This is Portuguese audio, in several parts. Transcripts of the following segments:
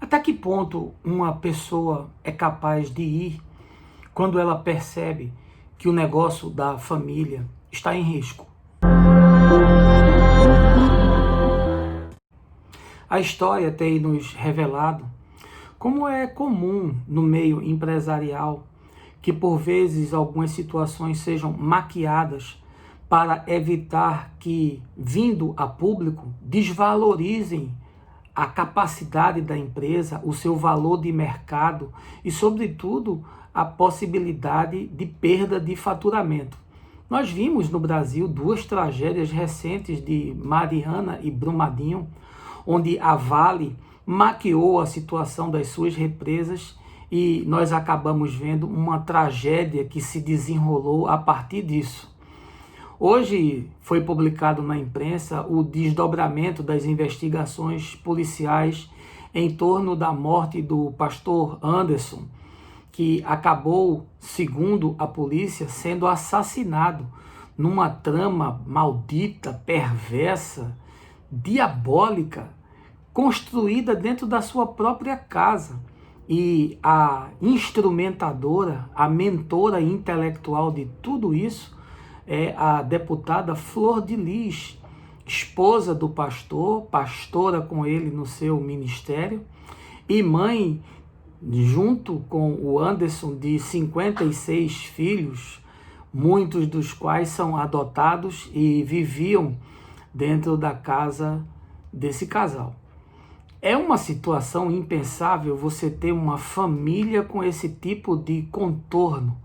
Até que ponto uma pessoa é capaz de ir quando ela percebe que o negócio da família está em risco? A história tem nos revelado como é comum no meio empresarial que por vezes algumas situações sejam maquiadas para evitar que, vindo a público, desvalorizem a capacidade da empresa, o seu valor de mercado e, sobretudo, a possibilidade de perda de faturamento. Nós vimos no Brasil duas tragédias recentes de Mariana e Brumadinho, onde a Vale maquiou a situação das suas represas e nós acabamos vendo uma tragédia que se desenrolou a partir disso. Hoje foi publicado na imprensa o desdobramento das investigações policiais em torno da morte do pastor Anderson, que acabou, segundo a polícia, sendo assassinado numa trama maldita, perversa, diabólica, construída dentro da sua própria casa. E a instrumentadora, a mentora intelectual de tudo isso é a deputada Flor de Lis, esposa do pastor, pastora com ele no seu ministério e mãe, junto com o Anderson, de 56 filhos, muitos dos quais são adotados e viviam dentro da casa desse casal. É uma situação impensável você ter uma família com esse tipo de contorno.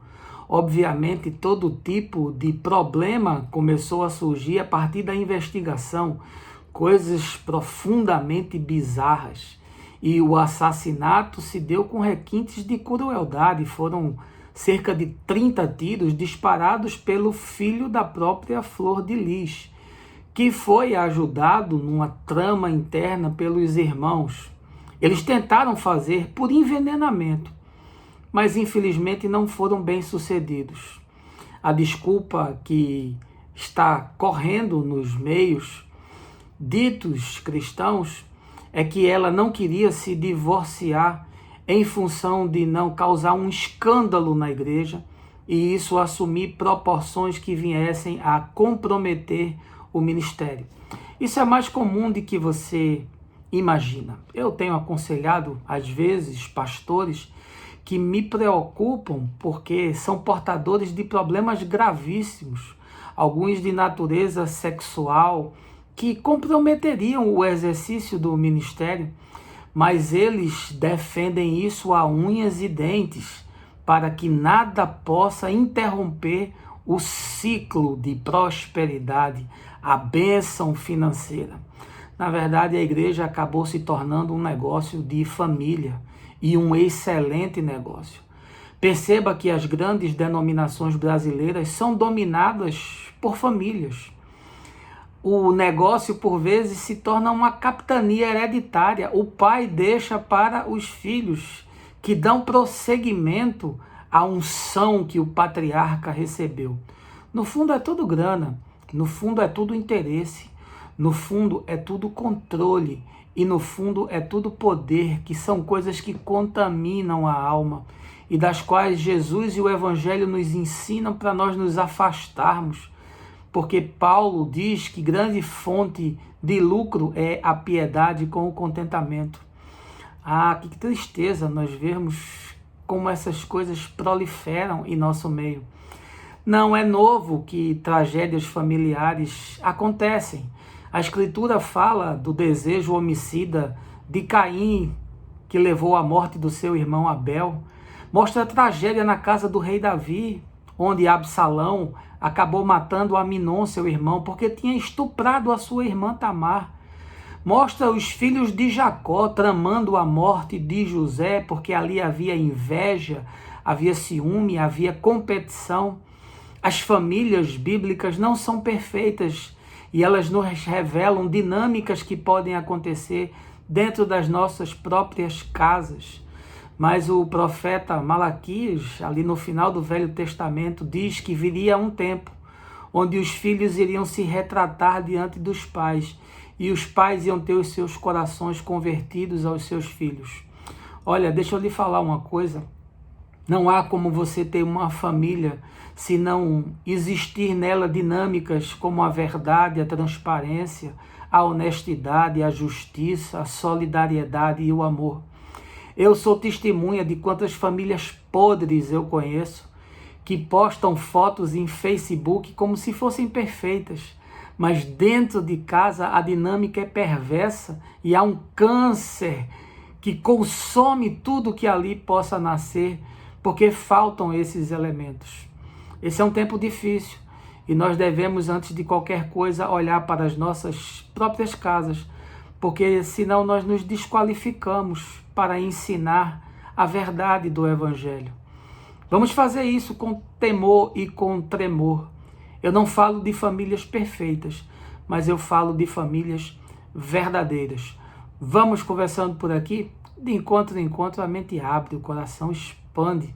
Obviamente, todo tipo de problema começou a surgir a partir da investigação, coisas profundamente bizarras. E o assassinato se deu com requintes de crueldade. Foram cerca de 30 tiros disparados pelo filho da própria Flor de Lis, que foi ajudado numa trama interna pelos irmãos. Eles tentaram fazer por envenenamento, mas infelizmente não foram bem sucedidos. A desculpa que está correndo nos meios ditos cristãos é que ela não queria se divorciar em função de não causar um escândalo na igreja e isso assumir proporções que viessem a comprometer o ministério. Isso é mais comum do que você imagina. Eu tenho aconselhado, às vezes, pastores que me preocupam porque são portadores de problemas gravíssimos, alguns de natureza sexual, que comprometeriam o exercício do ministério, mas eles defendem isso a unhas e dentes, para que nada possa interromper o ciclo de prosperidade, a bênção financeira. Na verdade, a igreja acabou se tornando um negócio de família e um excelente negócio. Perceba que as grandes denominações brasileiras são dominadas por famílias. O negócio, por vezes, se torna uma capitania hereditária. O pai deixa para os filhos, que dão prosseguimento à unção que o patriarca recebeu. No fundo é tudo grana, no fundo é tudo interesse, no fundo é tudo controle e no fundo é tudo poder, que são coisas que contaminam a alma e das quais Jesus e o Evangelho nos ensinam para nós nos afastarmos, porque Paulo diz que grande fonte de lucro é a piedade com o contentamento. Ah, que tristeza nós vermos como essas coisas proliferam em nosso meio. Não é novo que tragédias familiares acontecem. A Escritura fala do desejo homicida de Caim, que levou à morte do seu irmão Abel. Mostra a tragédia na casa do rei Davi, onde Absalão acabou matando Aminon, seu irmão, porque tinha estuprado a sua irmã Tamar. Mostra os filhos de Jacó tramando a morte de José, porque ali havia inveja, havia ciúme, havia competição. As famílias bíblicas não são perfeitas e elas nos revelam dinâmicas que podem acontecer dentro das nossas próprias casas. Mas o profeta Malaquias, ali no final do Velho Testamento, diz que viria um tempo onde os filhos iriam se retratar diante dos pais e os pais iam ter os seus corações convertidos aos seus filhos. Olha, deixa eu lhe falar uma coisa. Não há como você ter uma família se não existir nela dinâmicas como a verdade, a transparência, a honestidade, a justiça, a solidariedade e o amor. Eu sou testemunha de quantas famílias podres eu conheço, que postam fotos em Facebook como se fossem perfeitas, mas dentro de casa a dinâmica é perversa e há um câncer que consome tudo que ali possa nascer, porque faltam esses elementos. Esse é um tempo difícil e nós devemos, antes de qualquer coisa, olhar para as nossas próprias casas, porque senão nós nos desqualificamos para ensinar a verdade do Evangelho. Vamos fazer isso com temor e com tremor. Eu não falo de famílias perfeitas, mas eu falo de famílias verdadeiras. Vamos conversando por aqui? De encontro em encontro a mente abre, o coração expande.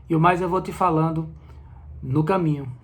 E o mais eu vou te falando no caminho.